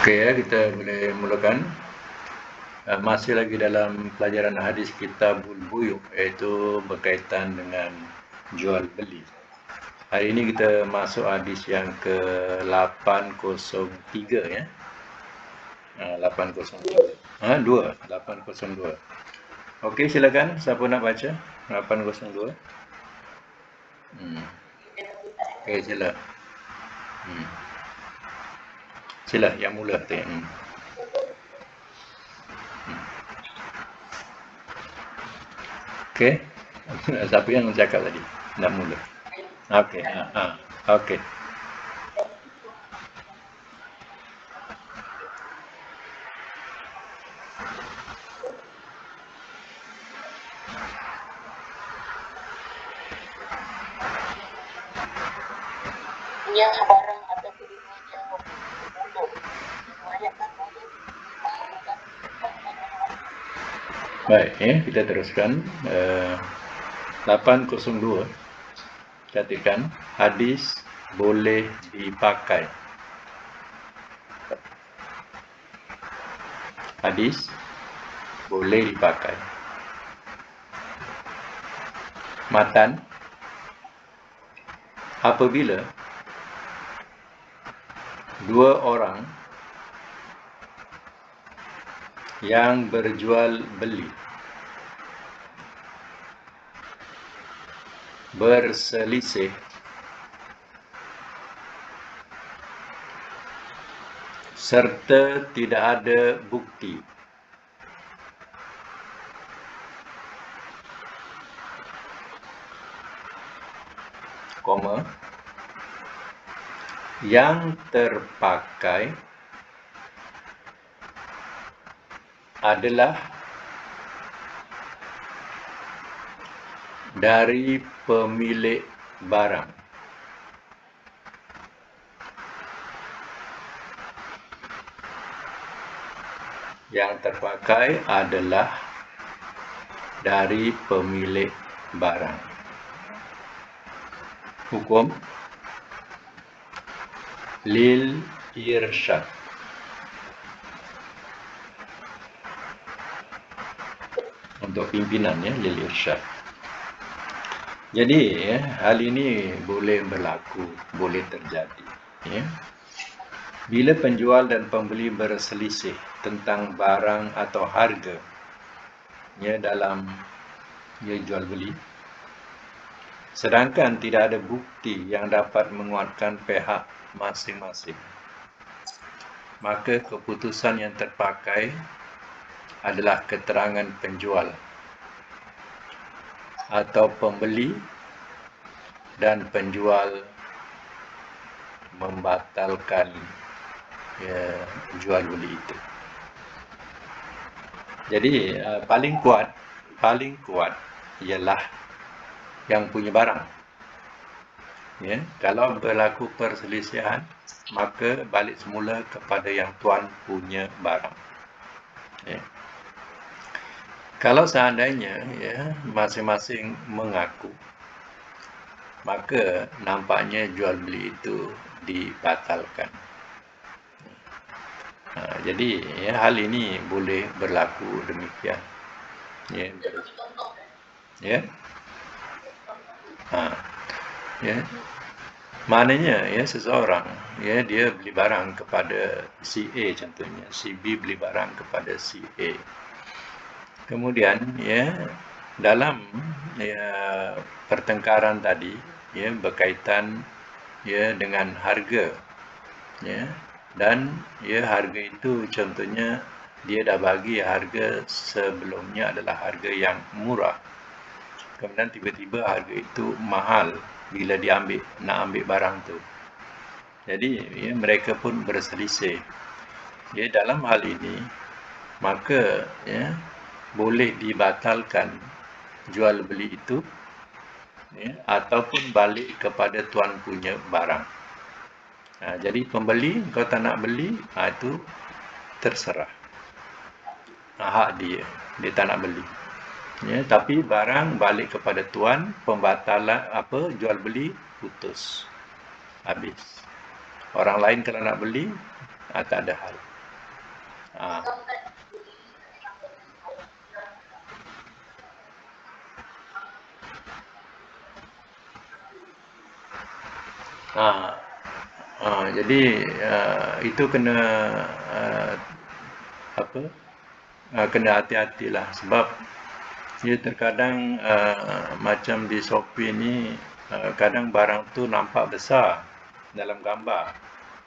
Okey ya, kita boleh mulakan. Masih lagi dalam pelajaran hadis Kitabul Buyuk, iaitu berkaitan dengan jual beli. Hari ini kita masuk hadis yang ke-803 ya. 802. 802. Okey, silakan. Siapa nak baca? 802. Okey, sila. Sila yang mula tu. Okey. Siapa yang cakap tadi? Nak mula. Okey. Okey. Yang barang atau keduanya belum diriwayatkan oleh Baik, kita teruskan. 802 katakan hadis boleh dipakai. Hadis boleh dipakai. Matan, apabila dua orang yang berjual beli berselisih serta tidak ada bukti yang terpakai adalah dari pemilik barang. Yang terpakai adalah dari pemilik barang. Hukum lil irsyad. Untuk pimpinan ya, lil irsyad. Jadi hal ini boleh berlaku, boleh terjadi ya. Bila penjual dan pembeli berselisih tentang barang atau harga ya dalam jual beli, sedangkan tidak ada bukti yang dapat menguatkan pihak masing-masing, maka keputusan yang terpakai adalah keterangan penjual atau pembeli, dan penjual membatalkan jual beli itu. Jadi paling kuat ialah yang punya barang. Ya, kalau berlaku perselisihan, maka balik semula kepada yang tuan punya barang. Ya. Kalau seandainya masing-masing mengaku, maka nampaknya jual beli itu dibatalkan. Jadi hal ini boleh berlaku demikian. Maknanya seseorang dia beli barang kepada si A contohnya, si B beli barang kepada si A. Kemudian dalam pertengkaran tadi berkaitan dengan harga dan harga itu contohnya dia dah bagi harga sebelumnya adalah harga yang murah, kemudian tiba-tiba harga itu mahal bila nak ambil barang tu. Jadi mereka pun berselisih. Dalam hal ini maka boleh dibatalkan jual beli itu ataupun balik kepada tuan punya barang. Jadi pembeli, kau tak nak beli, itu terserah, hak dia tak nak beli. Tapi barang balik kepada tuan, pembatalan jual beli putus, habis. Orang lain kalau nak beli, tak ada hal. Ah. Jadi itu kena uh, apa? Kena hati-hatilah sebab ya terkadang macam di Shopee ni kadang barang tu nampak besar dalam gambar,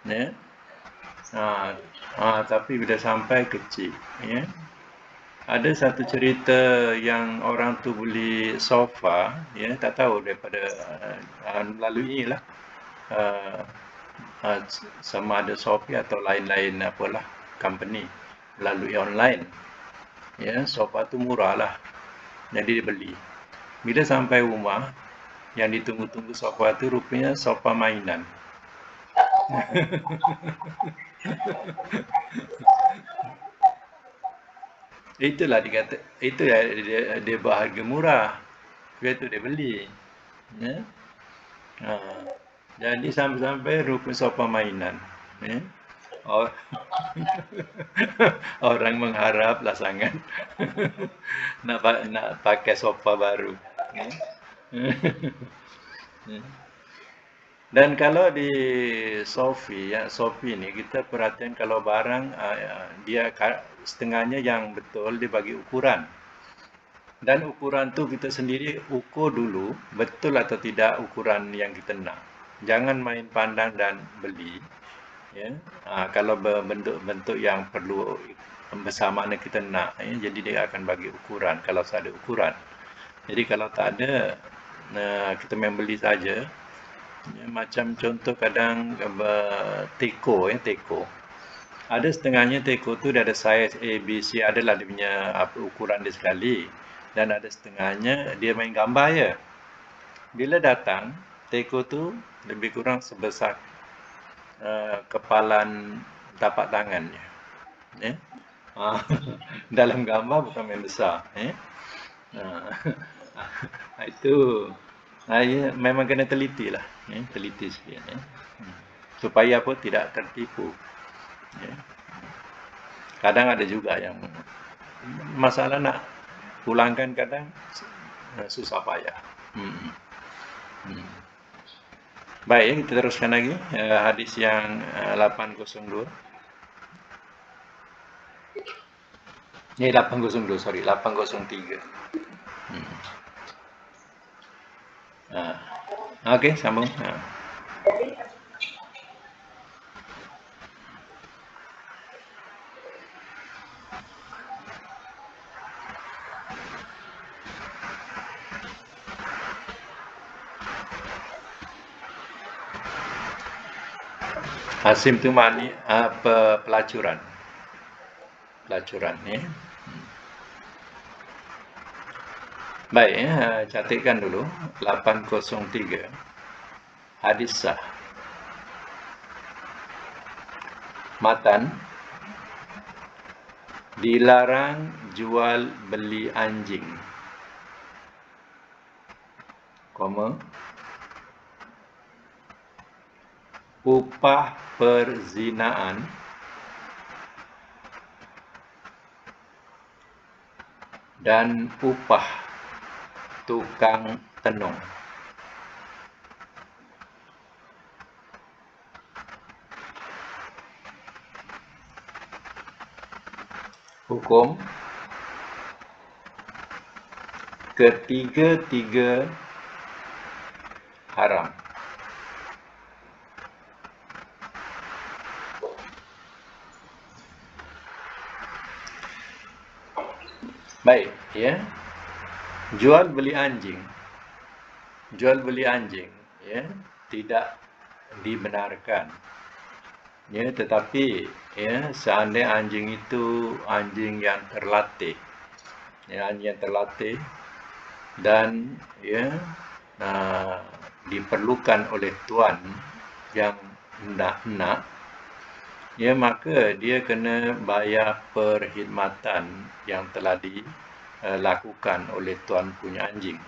ya. Tapi bila sampai kecil, ya. Ada satu cerita yang orang tu beli sofa, ya, tak tahu daripada melalui lah uh, sama ada Shopee atau lain-lain apalah company melalui online. Ya, sofa tu murah lah. Jadi dia beli. Bila sampai rumah, yang ditunggu-tunggu sofa tu rupanya sofa mainan. Itulah dikata, itu dia berharga murah. Sebab tu dia beli. Ya? Ha. Jadi sampai-sampai rupa sofa mainan. Ya? Oh, orang mengharaplah sangat nak pakai sofa baru. Ya? Dan kalau di Shopee ni kita perhatian kalau barang dia setengahnya yang betul dia bagi ukuran. Dan ukuran tu kita sendiri ukur dulu betul atau tidak ukuran yang kita nak. Jangan main pandang dan beli. Ya. Kalau bentuk-bentuk yang perlu besar mana kita nak, ya, jadi dia akan bagi ukuran kalau ada ukuran. Jadi kalau tak ada, kita main beli saja. Ya, macam contoh kadang teko, teko. Ada setengahnya teko tu dia ada saiz A, B, C, adalah dia punya ukuran dia sekali. Dan ada setengahnya dia main gambar je. Bila datang, teko tu lebih kurang sebesar kepalan tapak tangannya. Ya? Dalam gambar bukan main besar. Ya? Itu ya, memang kena teliti lah. Ya? Teliti sikit. Ya? Supaya apa tidak tertipu. Ya? Kadang ada juga yang masalah nak pulangkan kadang susah payah. Baik, ya, kita teruskan lagi hadis yang 802. 802, sorry, 803. Okey, sambung. Hasim tu makni apa pelacuran. Pelacuran ya. Baik ya, catatkan dulu 803. Hadis sah. Matan dilarang jual beli anjing. Upah perzinaan dan upah tukang tenung. Hukum ketiga-tiga haram. Baik, ya. Jual beli anjing. Jual beli anjing, ya, tidak dibenarkan. Ya, tetapi ya, seandainya anjing itu anjing yang terlatih. Ya, anjing yang terlatih dan ya diperlukan oleh tuan yang nak, ya, maka dia kena bayar perkhidmatan yang telah dilakukan oleh tuan punya anjing.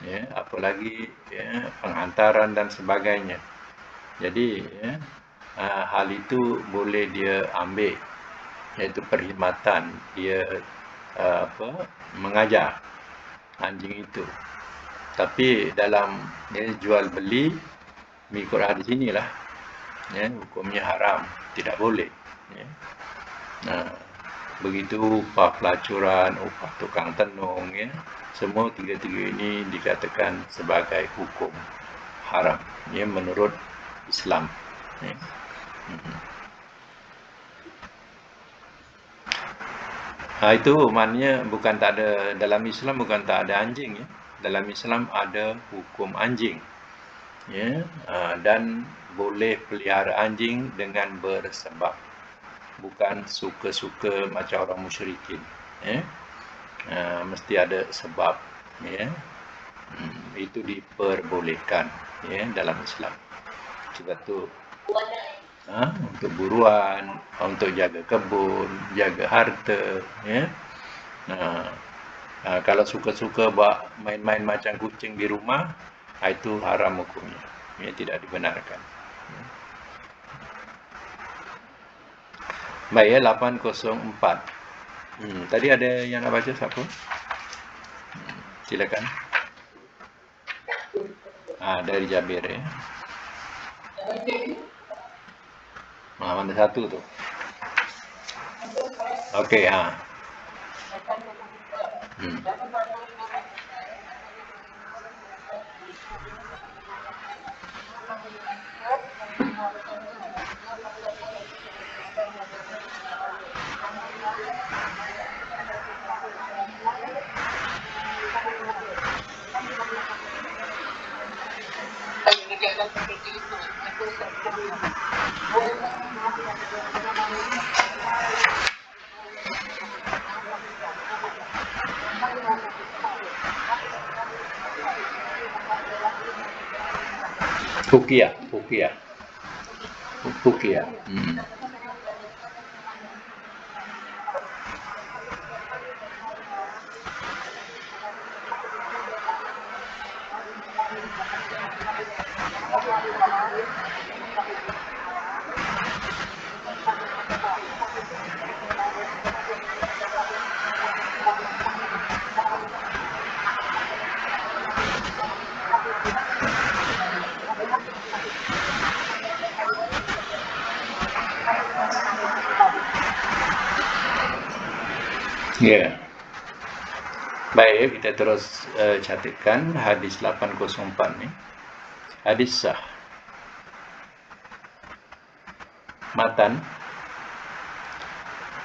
Ya, apalagi ya, penghantaran dan sebagainya. Jadi ya, hal itu boleh dia ambil. iaitu perkhidmatan. Dia mengajar anjing itu. Tapi dalam jual beli mengikut hadis inilah, hukumnya haram, tidak boleh. Begitu upah pelacuran, upah tukang tenung, semua tiga-tiga ini dikatakan sebagai hukum haram, menurut Islam. Itu maknanya bukan tak ada dalam Islam, bukan tak ada anjing. Dalam Islam ada hukum anjing, dan boleh pelihara anjing dengan bersebab, bukan suka-suka macam orang musyrikin. Mesti ada sebab. Itu diperbolehkan dalam Islam. Sebab tu untuk buruan, untuk jaga kebun, jaga harta. Kalau suka-suka buat main-main macam kucing di rumah, itu haram hukumnya, tidak dibenarkan. Baik, 804. Tadi ada yang nak baca siapa? Silakan. Dari Jabir, mana satu tu? Okey, Fuqiyah. Ya. Baik, kita terus catatkan hadis 804 ni. Hadis sah. Matan,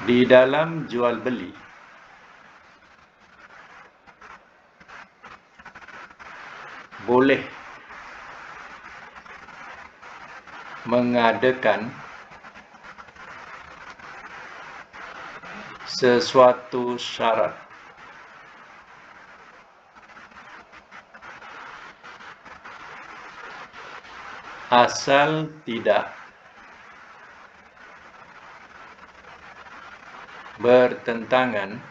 di dalam jual beli boleh mengadakan sesuatu syarat asal tidak bertentangan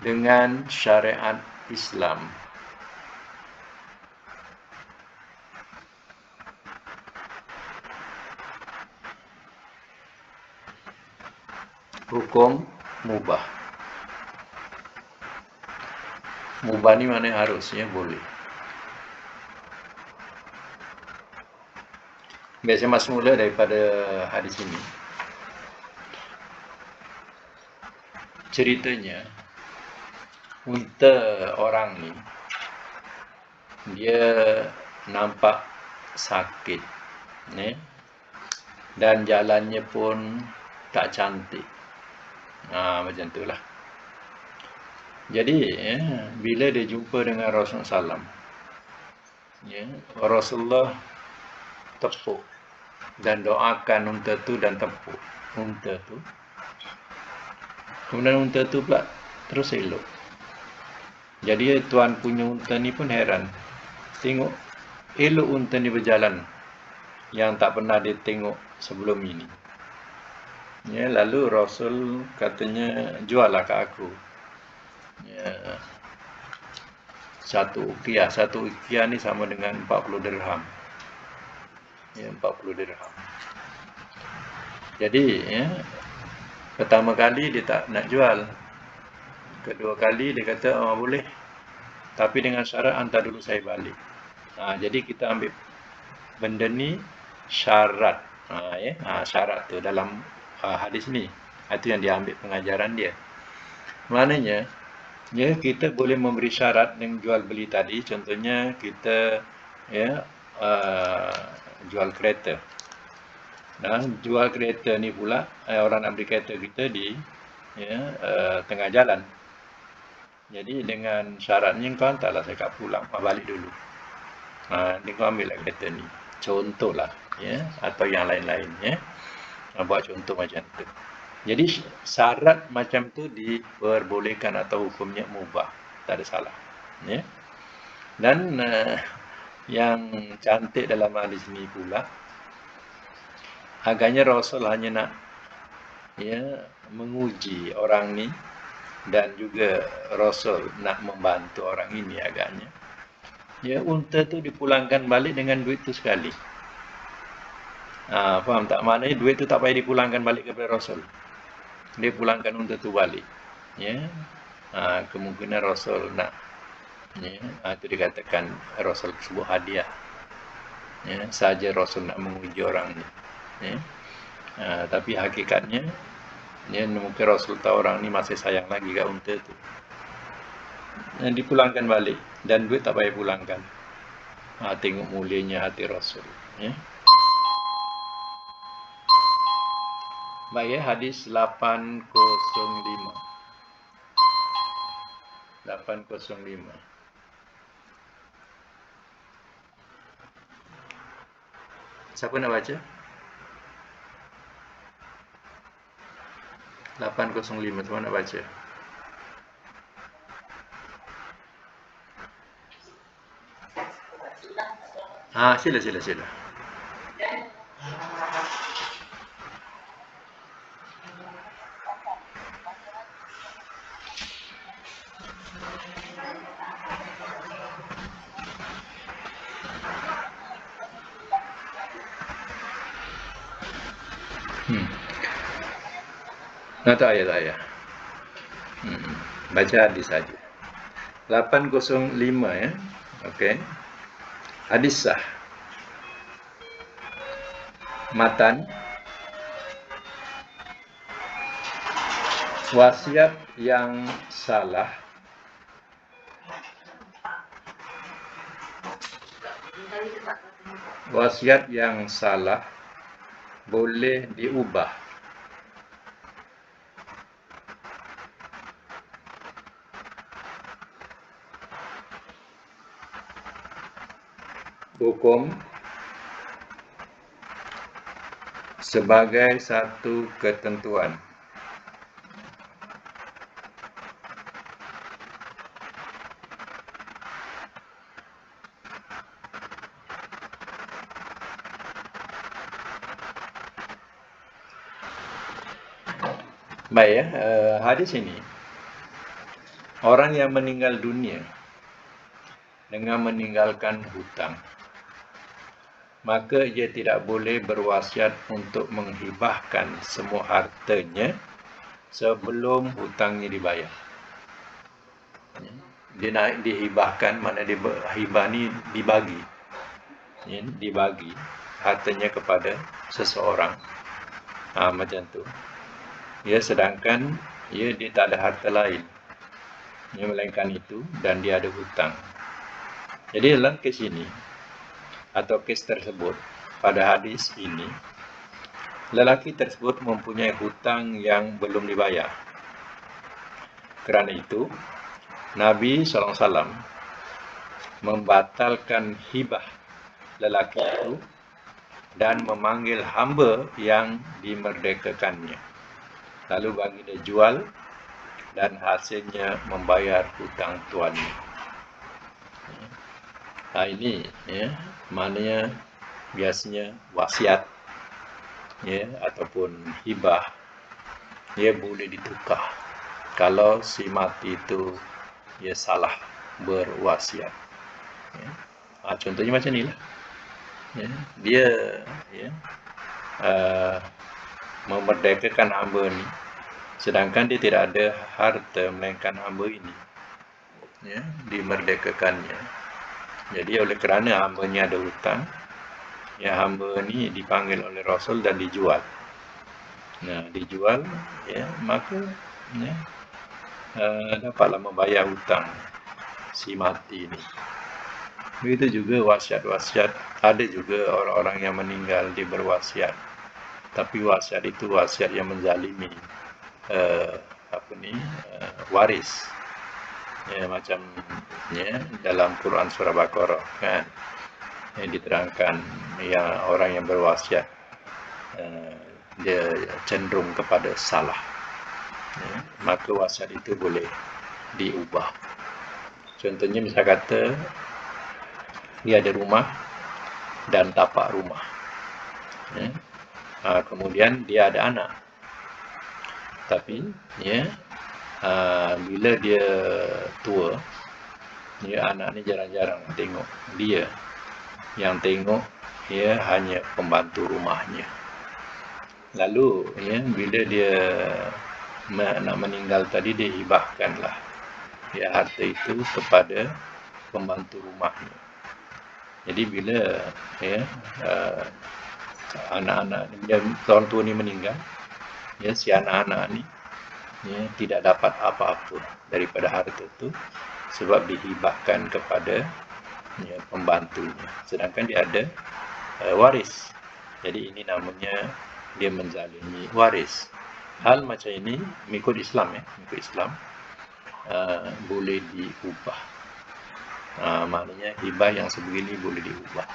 dengan syariat Islam. Hukum mubah. Mubah ni mana harusnya boleh. Biasa masuk mula daripada hadis ini. Ceritanya, unta orang ni, dia nampak sakit, dan jalannya pun tak cantik. Macam itulah. Jadi, bila dia jumpa dengan Rasulullah SAW, Rasulullah tepuk dan doakan unta tu dan tepuk unta tu. Kemudian unta tu pula terus elok. Jadi tuan punya unta ni pun heran. Tengok elok unta ni berjalan yang tak pernah dia tengok sebelum ini. Lalu Rasul katanya, juallah ke aku. Satu uqiyah ni sama dengan 40 dirham. ya, 40 dirham. Jadi ya, pertama kali dia tak nak jual, kedua kali dia kata boleh, tapi dengan syarat hantar dulu saya balik. Jadi kita ambil benda ni syarat, syarat tu dalam hadis ni, itu yang dia ambil pengajaran dia. Maknanya ya, kita boleh memberi syarat dengan jual beli tadi. Contohnya kita ya jual kereta. Dan jual kereta ni pula orang nak beli kereta kita di tengah jalan. Jadi dengan syaratnya kau hantarlah saya kat pulang, balik dulu. Ni kau ambil lah kereta ni. Contohlah ya, atau yang lain-lain ya. Buat contoh macam tu. Jadi syarat macam tu diperbolehkan atau hukumnya mubah, tak ada salah. Ya. Dan yang cantik dalam hadis ni pula, agaknya Rasul hanya nak menguji orang ni, dan juga Rasul nak membantu orang ini agaknya. Ya, unta tu dipulangkan balik dengan duit tu sekali. Faham tak? Maknanya duit tu tak payah dipulangkan balik kepada Rasul. Dia pulangkan unta tu balik. Ya. Kemungkinan Rasul nak itu dikatakan Rasul sebuah hadiah. Ya, saja Rasul nak menguji orang ni. Ya. Tapi hakikatnya mungkin Rasul tahu orang ni masih sayang lagi kat unta tu. Dipulangkan balik dan duit tak payah pulangkan. Tengok mulianya hati Rasul. Ya. Baik, hadis 805. 805. Siapa nak baca? 805, siapa nak baca? Sila. Tak ayat. Baca hadis saja. 805 ya. Okey. Hadis sah. Matan. Wasiat yang salah boleh diubah. Hukum sebagai satu ketentuan. Baik hadis ini, orang yang meninggal dunia dengan meninggalkan hutang, maka ia tidak boleh berwasiat untuk menghibahkan semua hartanya sebelum hutangnya dibayar. Dia nak dihibahkan, mana hibah ni dibagi. Dibagi hartanya kepada seseorang. Macam tu. Ya, sedangkan dia tak ada harta lain. Melainkan itu, dan dia ada hutang. Jadi dalam kes ini, atau kes tersebut, pada hadis ini, lelaki tersebut mempunyai hutang yang belum dibayar. Kerana itu, Nabi SAW membatalkan hibah lelaki itu dan memanggil hamba yang dimerdekakannya. Lalu bagi dia jual dan hasilnya membayar hutang tuannya. Ini maknanya biasanya wasiat ataupun hibah boleh ditukar kalau si mati itu salah berwasiat. Contohnya macam ni lah. ya, dia ya, memerdekakan hamba ni, sedangkan dia tidak ada harta melainkan hamba ini, ya, dimerdekakannya. Jadi oleh kerana hambanya ada hutang, ya, hamba ni dipanggil oleh Rasul dan dijual. Nah, dijual, ya, maka ya, dapatlah membayar hutang si mati ni. Begitu juga wasiat-wasiat, ada juga orang-orang yang meninggal dia berwasiat, tapi wasiat itu wasiat yang menzalimi waris, ya, macam ya, dalam Quran surah Baqarah kan, yang diterangkan yang orang yang berwasiat dia cenderung kepada salah, ya, maka wasiat itu boleh diubah. Contohnya misal kata dia ada rumah dan tapak rumah, ya. Kemudian dia ada anak, tapi ya, bila dia tua, ya, anak ni jarang-jarang tengok dia, yang tengok ya hanya pembantu rumahnya. Lalu ya, bila dia nak meninggal tadi, dia hibahkanlah ya harta itu kepada pembantu rumahnya. Jadi bila ya, anak-anak orang tua ni meninggal, ya, si anak-anak ni ya, tidak dapat apa-apa daripada harta itu sebab dihibahkan kepada ya, pembantunya, sedangkan dia ada waris. Jadi ini namanya dia menzalimi waris. Hal macam ini mengikut Islam, ya, mengikut Islam boleh diubah. Maknanya hibah yang sebegini boleh diubah.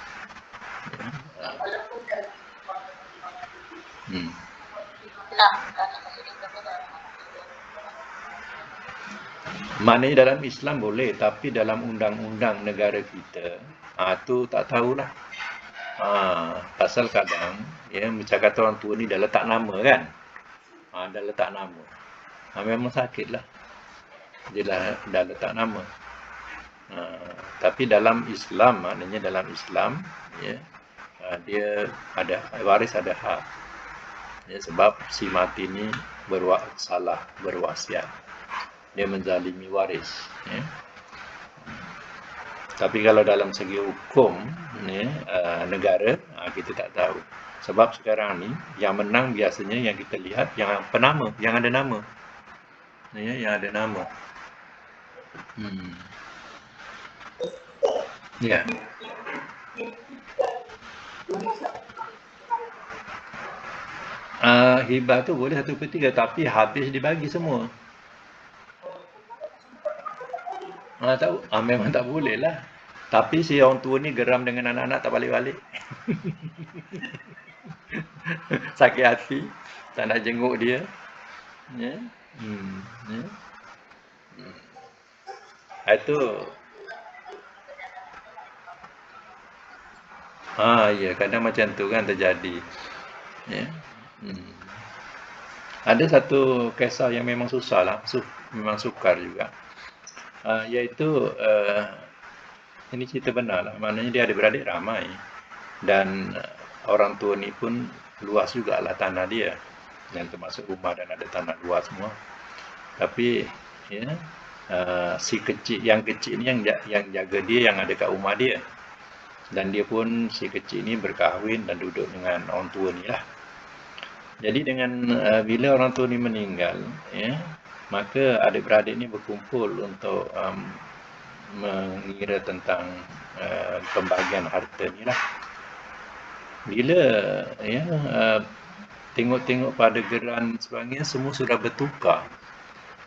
Maknanya dalam Islam boleh, tapi dalam undang-undang negara kita, tu tak tahulah. Pasal kadang ya, macam kata orang tua ni dah letak nama kan, dah letak nama, memang sakit lah, dia dah letak nama. Tapi dalam Islam, maknanya dalam Islam ya, dia ada waris, ada hak, ya, sebab si mati ni salah berwasiat, dia menzalimi waris, ya. Tapi kalau dalam segi hukum ya, negara, kita tak tahu. Sebab sekarang ni yang menang biasanya yang kita lihat yang penama, yang ada nama, ya, yang ada nama. Ya. Hibah tu boleh 1/3, tapi habis dibagi semua. Memang tak boleh lah. Tapi si orang tua ni geram dengan anak-anak tak balik-balik. Sakit hati, tak nak jenguk dia. Ya. Ya. Itu ya, kadang macam tu kan terjadi. Ya. Ada satu kisah yang memang susah lah, memang sukar juga. Iaitu ini cerita benar lah, maknanya dia ada beradik ramai dan orang tua ni pun luas jugalah tanah dia, yang termasuk rumah dan ada tanah luas semua. Tapi ya, si kecil yang ni yang jaga dia, yang ada kat rumah dia, dan dia pun si kecil ni berkahwin dan duduk dengan orang tua ni lah. Jadi dengan bila orang tua ni meninggal, ya, maka adik-beradik ni berkumpul untuk mengira tentang pembagian harta ni lah. Bila ya, tengok-tengok pada geran sebagainya, semua sudah bertukar.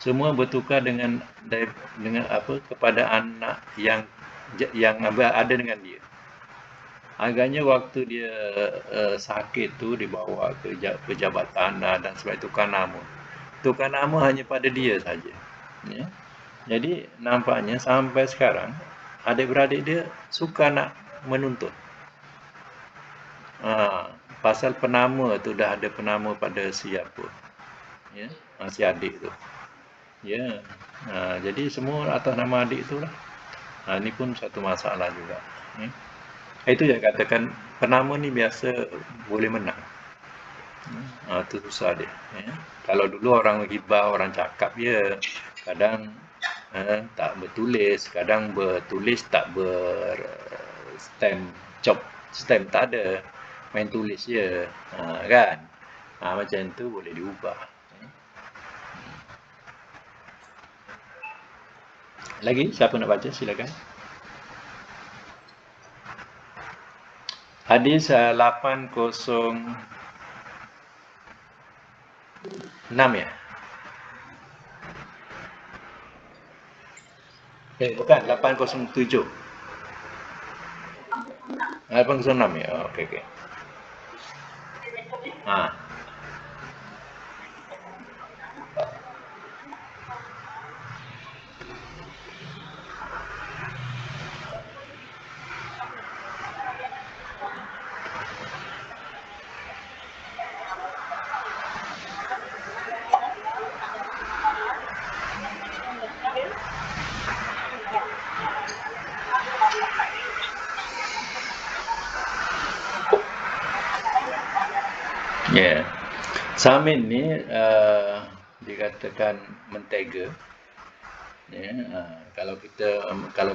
Semua bertukar dengan apa, kepada anak yang ada dengan dia. Agaknya waktu dia sakit tu dibawa ke pejabat tanah dan sebab tukar nama. Tukar nama hanya pada dia saja. Ya. Jadi nampaknya sampai sekarang adik-beradik dia suka nak menuntut. Pasal penama tu dah ada penama pada siapa. Ya, si adik tu. Ya. Jadi semua atas nama adik tu lah. Ini pun satu masalah juga. Ya. Itu yang katakan penama ni biasa boleh menang. Itu susah dia. Ya. Kalau dulu orang hibah, orang cakap ya, kadang tak bertulis, kadang bertulis tak stamp, chop stamp tak ada, main tulis je, kan? Macam tu boleh diubah. Lagi siapa nak baca, silakan. Hadis 806 ya? Bukan, 807. 806 ya? Okey, okey. Ya. Samin ni dikatakan mentega. Ya, kalau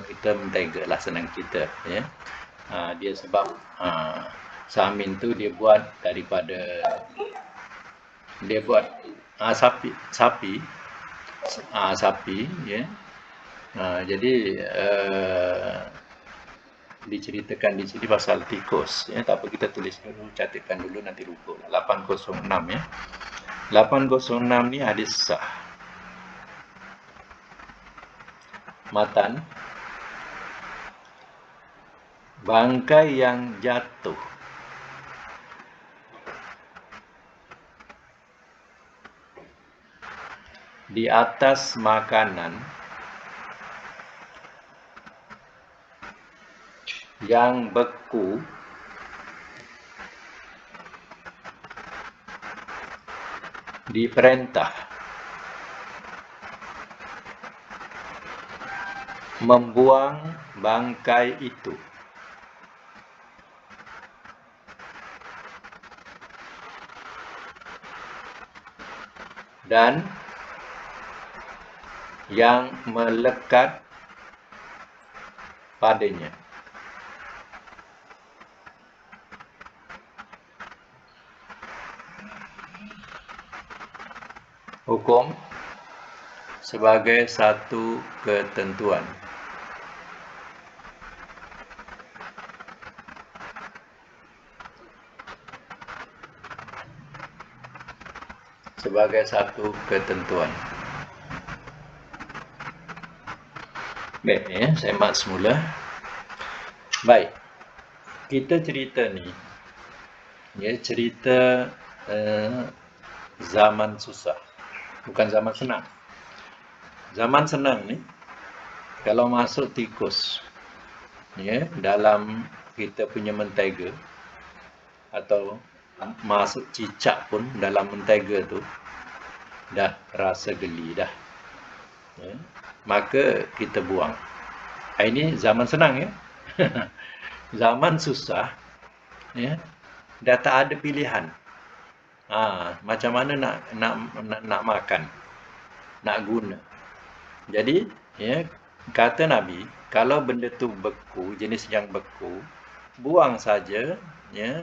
kita mentega lah senang kita, ya. Dia sebab samin tu dia buat daripada sapi, ya. Jadi diceritakan di sini pasal tikus, ya. Tak apa, kita tulis dulu, catatkan dulu, nanti lupa. 806 ya. 806 ni hadis sah. Matan, bangkai yang jatuh di atas makanan yang beku diperintah membuang bangkai itu. Dan yang melekat padanya. Hukum sebagai satu ketentuan. Sebagai satu ketentuan. Baik, ya, saya mat semula. Baik, kita cerita ni, ya, cerita zaman susah, bukan zaman senang. Zaman senang ni, kalau masuk tikus, ya, dalam kita punya mentega, atau masuk cicak pun dalam mentega tu, dah rasa geli dah, ya, maka kita buang. Ini zaman senang, ya. Zaman susah, ya, dah tak ada pilihan. Macam mana nak makan, nak guna. Jadi, ya, kata Nabi, kalau benda tu beku, jenis yang beku, buang saja, ya,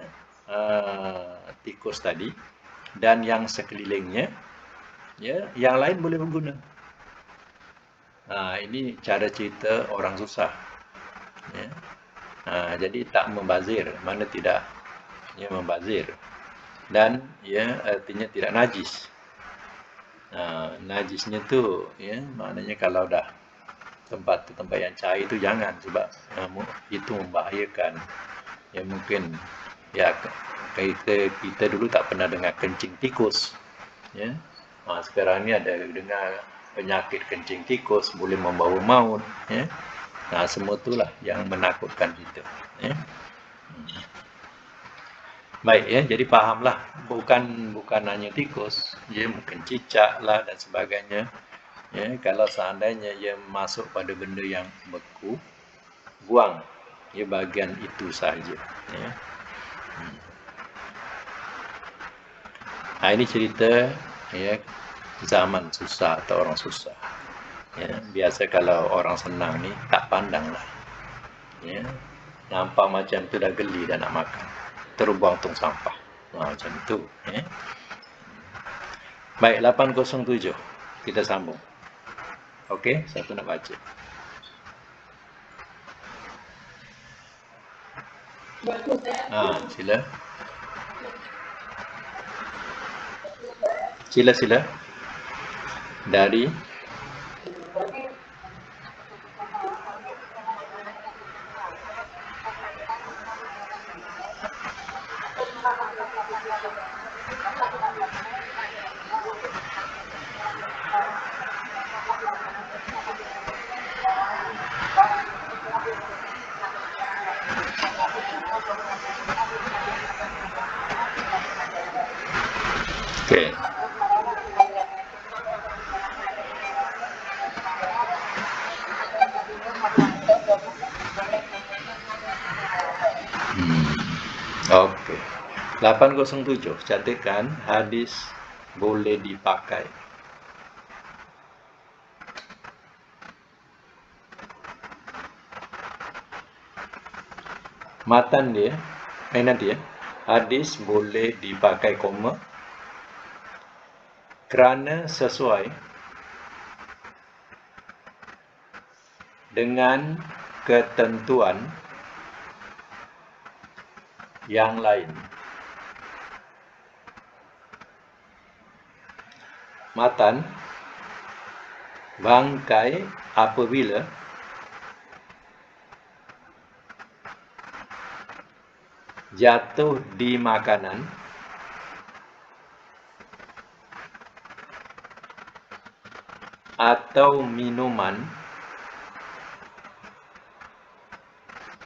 tikus tadi dan yang sekelilingnya, ya, yang lain boleh berguna. Ini cara cerita orang susah, ya. Jadi tak membazir, mana tidak, ya, membazir. Dan, ya, artinya tidak najis. Najisnya tu, ya, maknanya kalau dah tempat yang cair tu jangan, sebab itu membahayakan. Ya, mungkin, ya, kita dulu tak pernah dengar kencing tikus, ya. Sekarang ni ada dengar penyakit kencing tikus boleh membawa maut, ya. Semua itulah yang menakutkan kita, ya. Baik, ya, jadi fahamlah, bukan hanya tikus, ya, mungkin cicak lah dan sebagainya. Ya, kalau seandainya ia masuk pada benda yang beku, buang. Ya, bagian itu saja. Ya. Ini cerita ya zaman susah atau orang susah. Ya, biasa kalau orang senang ni tak pandang lah. Ya, nampak macam tu dah geli dah nak makan, terus buang tong sampah. Macam tu. Ya. Baik, 807 kita sambung. Okey, siapa nak baca? Sila. Sila. Dari okey. Okey. 807 catatkan hadis boleh dipakai. Matan dia nanti ya. Hadis boleh dipakai koma kerana sesuai dengan ketentuan yang lain. Matan bangkai apabila jatuh di makanan atau minuman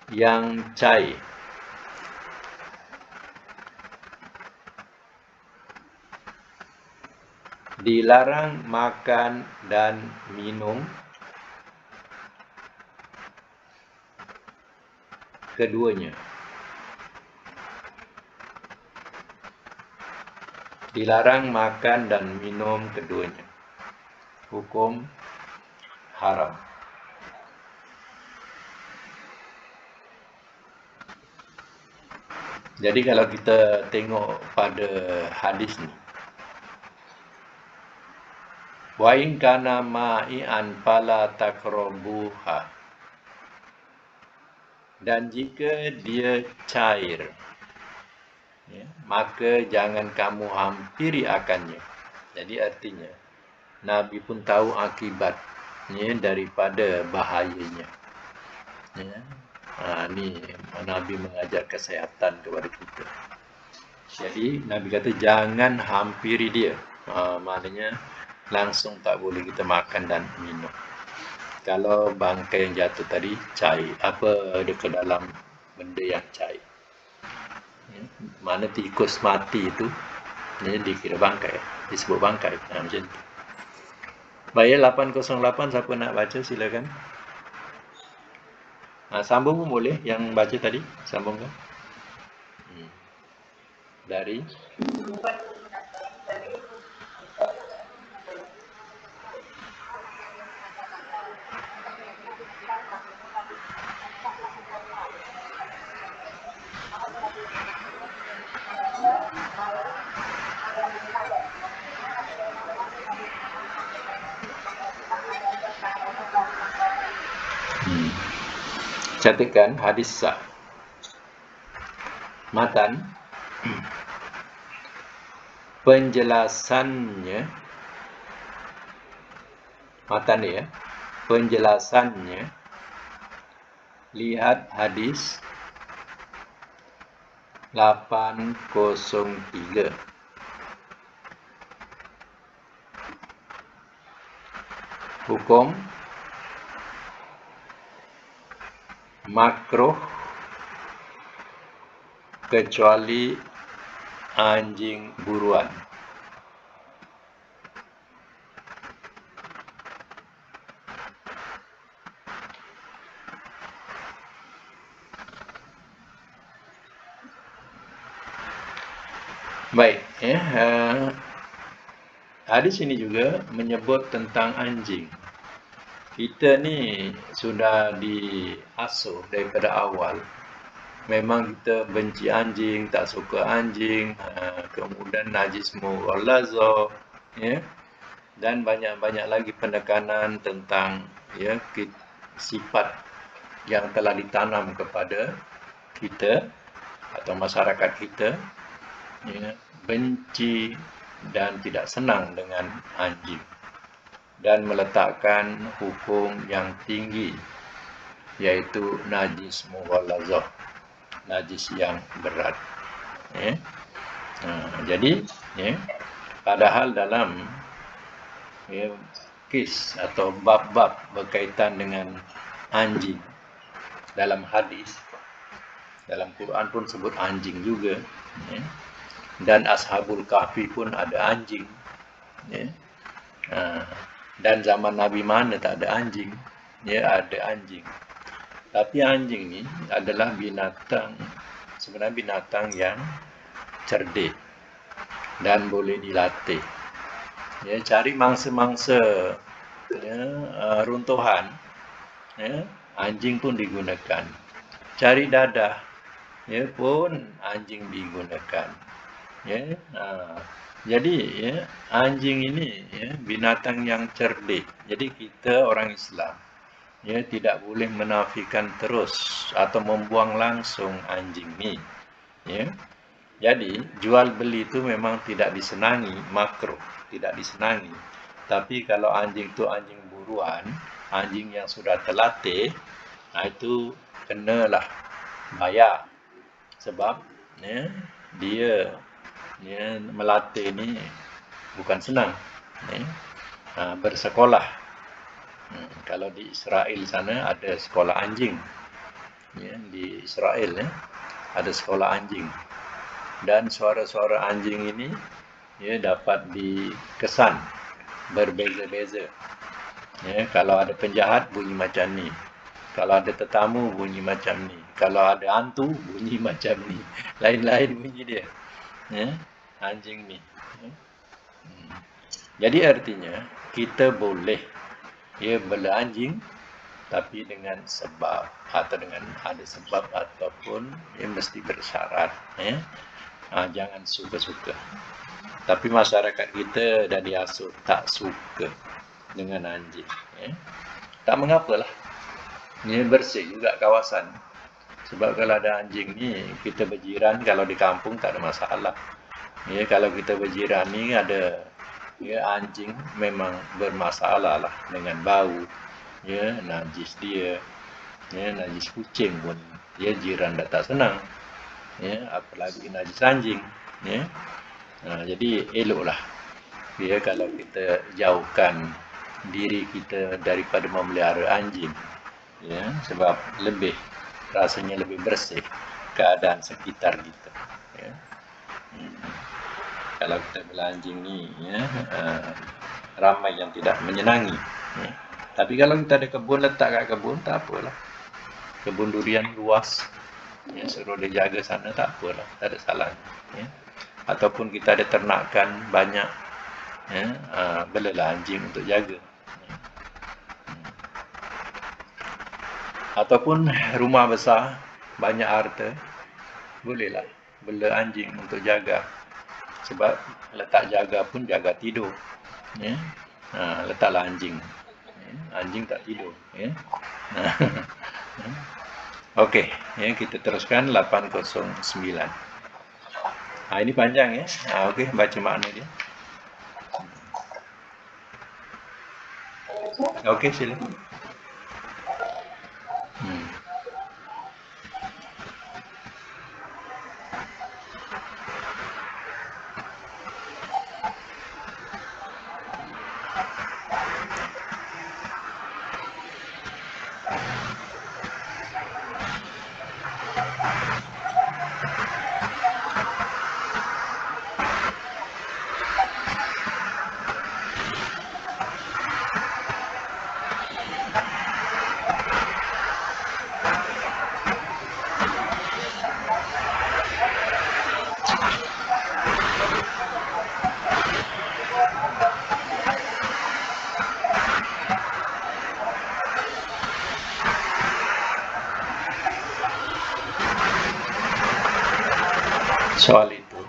yang cair. Dilarang makan dan minum keduanya. Dilarang makan dan minum keduanya. Hukum haram. Jadi kalau kita tengok pada hadis ni, wa in kana ma'ian fala taqrabuha, dan jika dia cair, ya, maka jangan kamu hampiri akannya. Jadi artinya Nabi pun tahu akibatnya daripada bahayanya. Ya. Ni Nabi mengajar kesihatan kepada kita. Jadi Nabi kata jangan hampiri dia. Maknanya langsung tak boleh kita makan dan minum. Kalau bangkai yang jatuh tadi cair, apa ada ke dalam benda yang cair. Ya. Mana tikus mati itu dikira bangkai, disebut bangkai. Macam tu. Baik, 808 siapa nak baca silakan. Sambung pun boleh, yang baca tadi sambungkan. Dari catatkan hadis sah. Matan penjelasannya, matan dia, penjelasannya lihat hadis 803. Hukum makruh kecuali anjing buruan. Baik, ya. Hadis ini juga menyebut tentang anjing. Kita ni sudah diasuh daripada awal. Memang kita benci anjing, tak suka anjing, kemudian najismu walazo, ya. Dan banyak-banyak lagi penekanan tentang ya sifat yang telah ditanam kepada kita atau masyarakat kita, ya, benci dan tidak senang dengan anjing, dan meletakkan hukum yang tinggi, yaitu najis mughallazah, najis yang berat. Ya. Jadi, ya, padahal dalam ya, kes atau bab-bab berkaitan dengan anjing dalam hadis, dalam Quran pun sebut anjing juga, ya. Dan Ashabul Kahfi pun ada anjing, ya. Dan zaman Nabi mana tak ada anjing, ya, ada anjing. Tapi anjing ni adalah binatang, sebenarnya binatang yang cerdik dan boleh dilatih. Ya, cari mangsa-mangsa, ya, runtuhan, ya, anjing pun digunakan. Cari dadah, ya, pun anjing digunakan. Ya, jadi ya, anjing ini ya, binatang yang cerdik. Jadi kita orang Islam ya tidak boleh menafikan terus atau membuang langsung anjing ini. Ya. Jadi jual beli itu memang tidak disenangi, makruh, tidak disenangi. Tapi kalau anjing itu anjing buruan, anjing yang sudah terlatih, itu kenalah bayar. Sebab ya, dia ya, melatih ni bukan senang, ya. Bersekolah. Kalau di Israel sana ada sekolah anjing, ya, di Israel ya, ada sekolah anjing, dan suara-suara anjing ini ya dapat dikesan berbeza-beza. Ya, kalau ada penjahat bunyi macam ni, kalau ada tetamu bunyi macam ni, kalau ada hantu bunyi macam ni, lain-lain bunyi dia. Ya, anjing ni. Ya. Jadi artinya kita boleh ya bela anjing, tapi dengan sebab atau dengan ada sebab ataupun ya mesti bersyarat. Ya. Jangan suka-suka. Tapi masyarakat kita dah diasuh tak suka dengan anjing. Ya. Tak mengapalah. Ini bersih juga kawasan. Sebab kalau ada anjing ni, kita berjiran, kalau di kampung tak ada masalah. Ya, kalau kita berjiran ni ada ya anjing memang bermasalah lah dengan bau, ya najis dia, ya najis kucing pun, ya jiran dah tak senang, ya apalagi najis anjing, ya. Jadi eloklah, ya kalau kita jauhkan diri kita daripada memelihara anjing, ya sebab lebih rasanya lebih bersih keadaan sekitar kita. Ya. Kalau kita bela anjing ni, ya, ramai yang tidak menyenangi. Ya. Tapi kalau kita ada kebun, letak kat kebun, tak apalah. Kebun durian luas, ya, suruh dia jaga sana, tak apalah, tak ada salah. Ya. Ataupun kita ada ternakan banyak, ya, belalah anjing untuk jaga. Ya. Ataupun rumah besar, banyak harta, bolehlah bela anjing untuk jaga. Sebab letak jaga pun jaga tidur. Ya. Letaklah anjing. Ya. Anjing tak tidur. Ya. Okey, ya, kita teruskan 809. Ini panjang ya. Okey, baca makna dia. Okey, silakan. soal itu.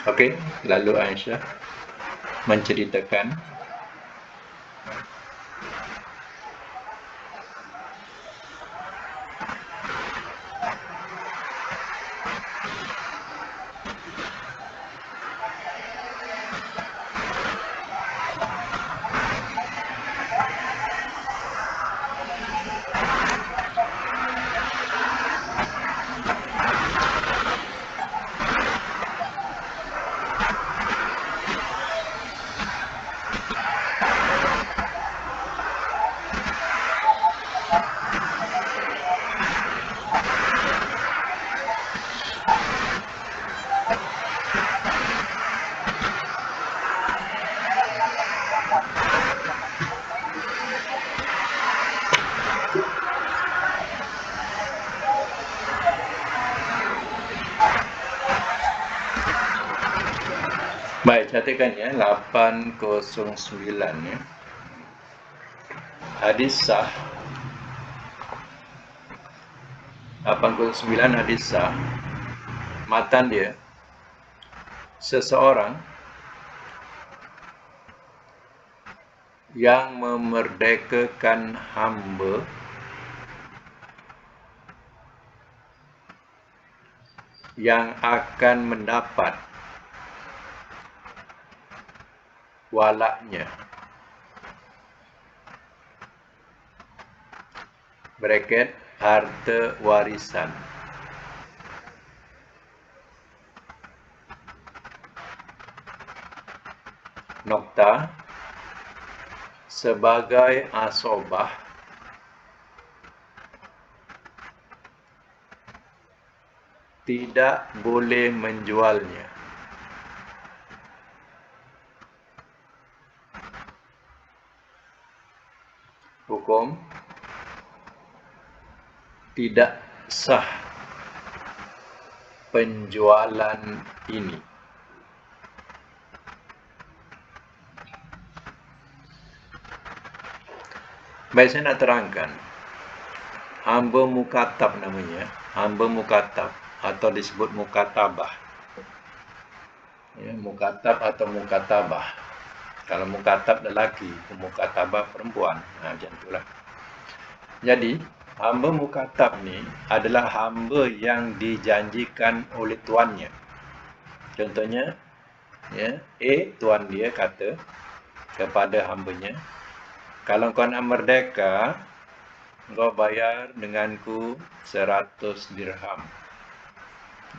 Okey, lalu Aisyah menceritakan baik, catatkan ya, 809 ya. Hadis sah 809 hadis sah. Matan dia, seseorang yang memerdekakan hamba yang akan mendapat walaknya, bracket harta warisan, nokta, sebagai asobah tidak boleh menjualnya. Hukum tidak sah penjualan ini. Baik, saya nak terangkan. Hamba mukatab namanya, hamba mukatab atau disebut mukatabah. Ya, mukatab atau mukatabah. Kalau mukatab lelaki, mukatabah perempuan. Macam itulah. Jadi, hamba mukatab ni adalah hamba yang dijanjikan oleh tuannya. Contohnya, ya, tuan dia kata kepada hambanya, kalau kau nak merdeka, kau bayar denganku 100 dirham.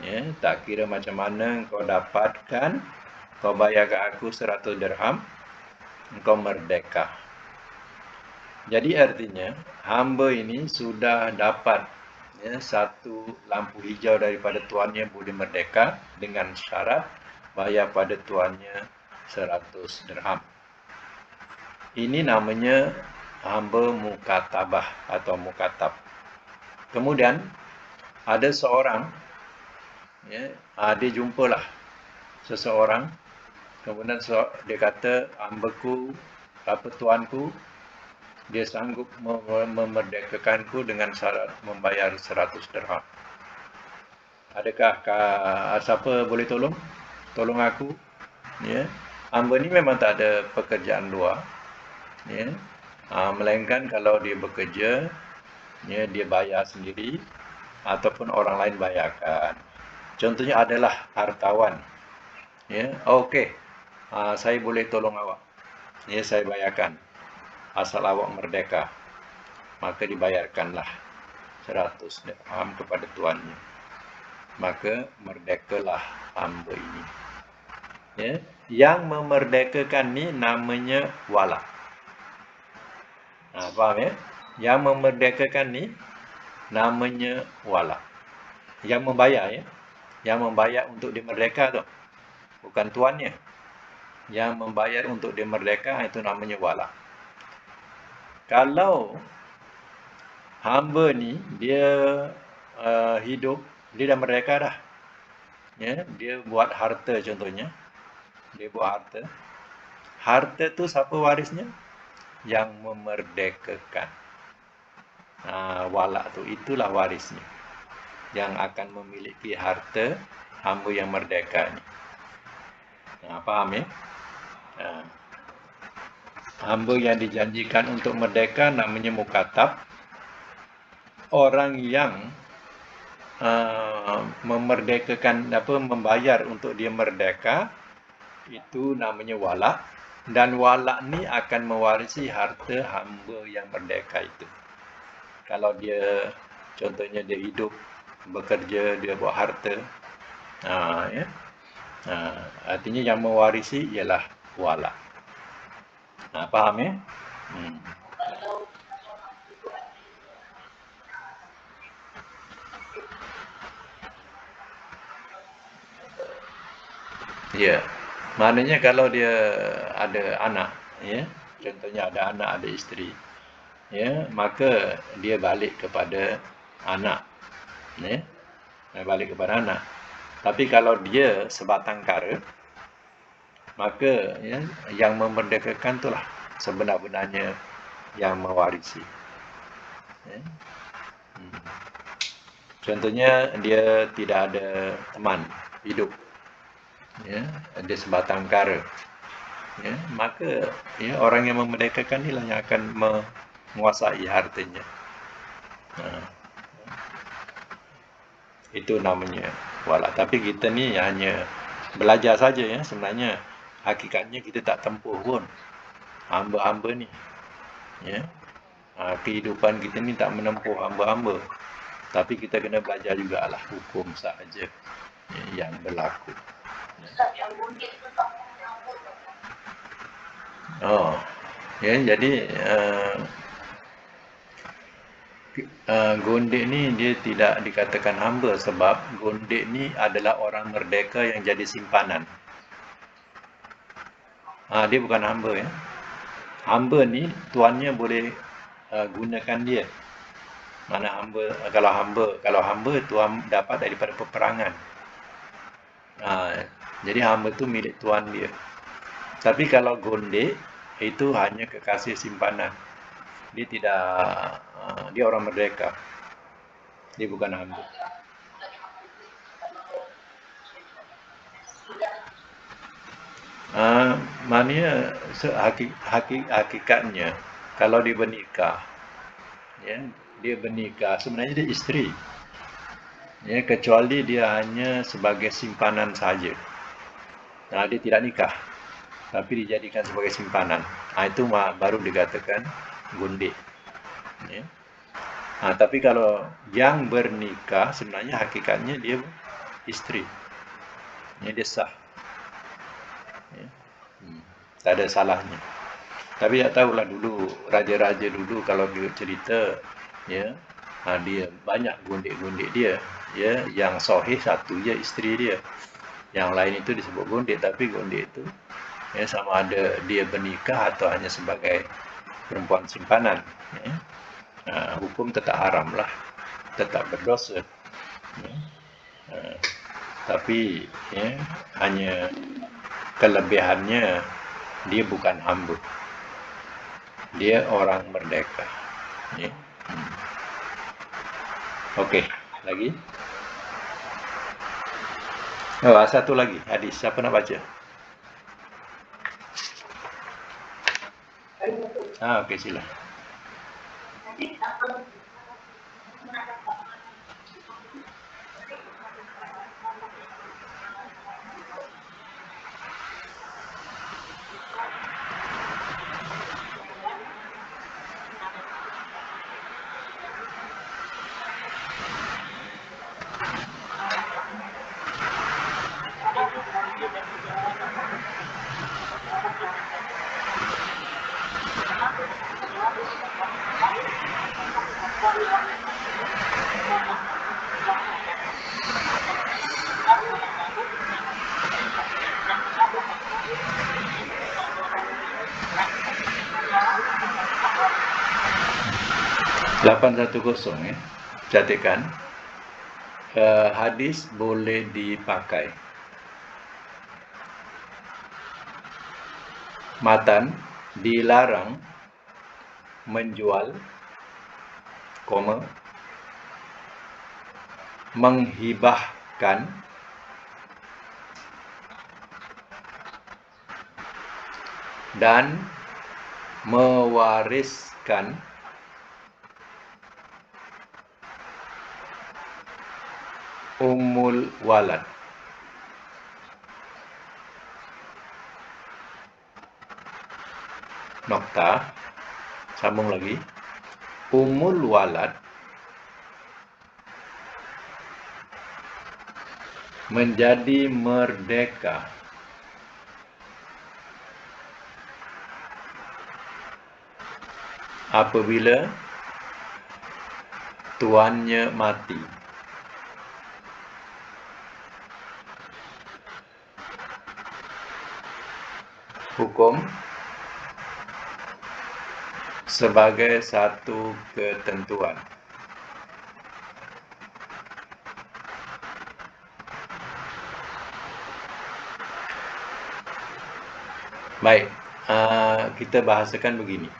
Ya, tak kira macam mana kau dapatkan, kau bayar ke aku 100 dirham, kau merdeka. Jadi artinya, hamba ini sudah dapat satu lampu hijau daripada tuannya boleh merdeka dengan syarat bayar pada tuannya 100 dirham. Ini namanya hamba mukatabah atau mukatab. Kemudian ada seorang, dia jumpalah seseorang, kemudian dia kata, hambaku, tuanku, dia sanggup memerdekakanku dengan syarat membayar 100 dirham. Adakah siapa boleh tolong? Tolong aku. Ya. Hamba ni memang tak ada pekerjaan luar. Ya. Melainkan kalau dia bekerja, ya, dia bayar sendiri ataupun orang lain bayarkan. Contohnya adalah hartawan. Ya. Okey. Saya boleh tolong awak. Ya, saya bayarkan. Asal awak merdeka, maka dibayarkanlah 100 dirham kepada tuannya. Maka merdekalah hamba ini. Ya, yang memerdekakan ni namanya wala. Faham ya? Yang memerdekakan ni namanya wala. Yang membayar ya. Yang membayar untuk dia merdeka tu, bukan tuannya. Yang membayar untuk dia merdeka itu namanya wala. Kalau hamba ni dia hidup, dia dah merdeka dah. Ya, dia buat harta contohnya. Dia buat harta. Harta tu siapa warisnya? Yang memerdekakan. Wala tu itulah warisnya. yang akan memiliki harta hamba yang merdeka ni. Faham ya? Hamba yang dijanjikan untuk merdeka namanya mukatab. Orang yang memerdekakan membayar untuk dia merdeka itu namanya walak, dan walak ni akan mewarisi harta hamba yang merdeka itu. Kalau dia contohnya dia hidup bekerja, dia buat harta, artinya yang mewarisi ialah walak. Faham ya? Ya, maknanya kalau dia ada anak, ya, contohnya ada anak, ada isteri, ya, maka dia balik kepada anak, ya, balik kepada anak. Tapi kalau dia sebatang kara, maka ya, yang memerdekakan itulah sebenar-benarnya yang mewarisi. Ya. Contohnya dia tidak ada teman hidup, ya, dia sebatang kara, ya, maka ya, orang yang memerdekakan inilah yang akan menguasai hartanya. Itu namanya walak. Tapi kita ni hanya belajar saja ya, sebenarnya hakikatnya kita tak tempuh pun hamba-hamba ni, ya. Kehidupan kita ni tak menempuh hamba-hamba, tapi kita kena belajar jugalah hukum sahaja yang berlaku. Ya, jadi gondek ni dia tidak dikatakan hamba sebab gondek ni adalah orang merdeka yang jadi simpanan. Dia bukan hamba ya. Hamba ni tuannya boleh gunakan dia. Mana hamba, kalau hamba tuan dapat daripada peperangan. Jadi hamba tu milik tuan dia. Tapi kalau gondek itu hanya kekasih simpanan. Dia tidak, dia orang merdeka. Dia bukan hamba. Maknanya hakikatnya kalau dia bernikah, ya, dia bernikah sebenarnya dia isteri, ya, kecuali dia hanya sebagai simpanan saja. Dia tidak nikah, tapi dijadikan sebagai simpanan. Itu baru dikatakan gondek, ya. Tapi kalau yang bernikah sebenarnya hakikatnya dia isteri, ya, dia sah, ya. Tak ada salahnya. Tapi tak tahulah dulu raja-raja dulu kalau dia cerita, ya, dia banyak gondek-gondek dia, ya, yang sahih satu je isteri dia, yang lain itu disebut gondek. Tapi gondek itu ya sama ada dia bernikah atau hanya sebagai perempuan simpanan, ya. Hukum tetap haram lah, tetap berdosa, ya. Tapi ya, hanya kelebihannya dia bukan hamba, dia orang merdeka, ya. Okey, lagi. Satu lagi hadis, siapa nak baca? Okey, sila. Lapan 810 ya. Catatkan. Hadis boleh dipakai. Matan dilarang menjual, menghibahkan dan mewariskan ummul walad. Nokta, sambung lagi. Ummul walad menjadi merdeka apabila tuannya mati. Hukum sebagai satu ketentuan. Baik, kita bahasakan begini.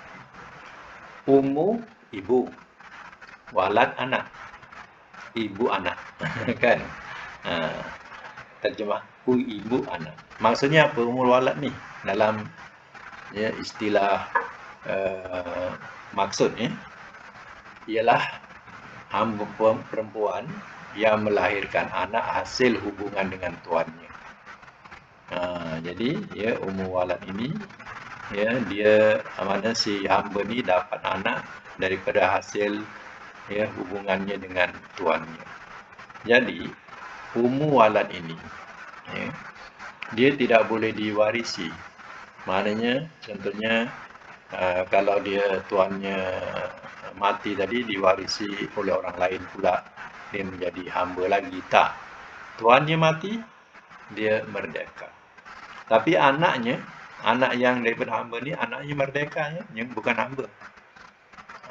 Ummu ibu, walad anak, ibu anak, kan? Terjemah ibu anak. Maksudnya apa ummul walad ni? Dalam istilah maksudnya ialah hamba perempuan yang melahirkan anak hasil hubungan dengan tuannya. Jadi ummul walad ini dia mana si hamba ni dapat anak daripada hasil hubungannya dengan tuannya. Jadi ummul walad ini dia tidak boleh diwarisi. Maknanya contohnya kalau dia tuannya mati tadi diwarisi oleh orang lain pula, dia menjadi hamba lagi. Tak, tuannya mati, dia merdeka. Tapi anaknya, anak yang daripada hamba ni, anaknya merdeka yang bukan hamba.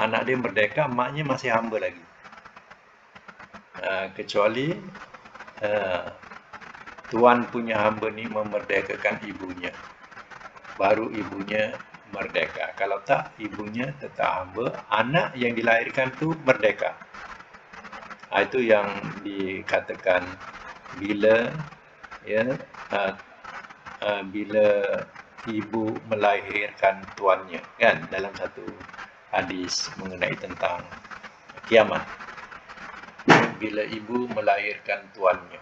Anak dia merdeka, maknya masih hamba lagi. Kecuali tuan punya hamba ni memerdekakan ibunya, baru ibunya merdeka. Kalau tak, ibunya tetap hamba. Anak yang dilahirkan tu merdeka. Itu yang dikatakan bila bila ibu melahirkan tuannya, kan, dalam satu hadis mengenai tentang kiamat. Bila ibu melahirkan tuannya.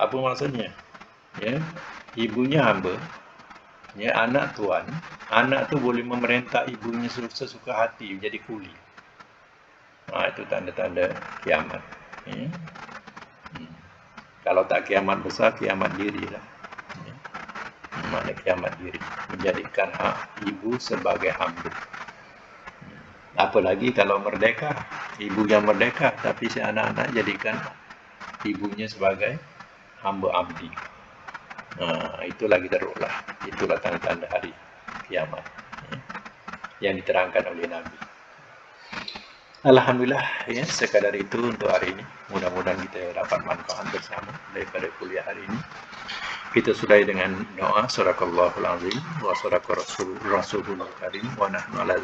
Apa maksudnya? Ibunya hamba, anak tuan, anak tu boleh memerintah ibunya sesuka hati, jadi kuli. Itu tanda-tanda kiamat. Kalau tak kiamat besar, kiamat diri lah. Makna kiamat diri, menjadikan ibu sebagai hamba. Apalagi kalau merdeka, ibu yang merdeka, tapi si anak-anak jadikan ibunya sebagai hamba abdi. Itu lagi teruklah. Itulah tanda-tanda hari kiamat yang diterangkan oleh Nabi. Alhamdulillah, sekadar itu untuk hari ini. Mudah-mudahan kita dapat manfaat bersama daripada kuliah hari ini. Kita sudahi dengan doa. Sadaqallahul azim wa sadaqa rasulul karim wa nahnu ala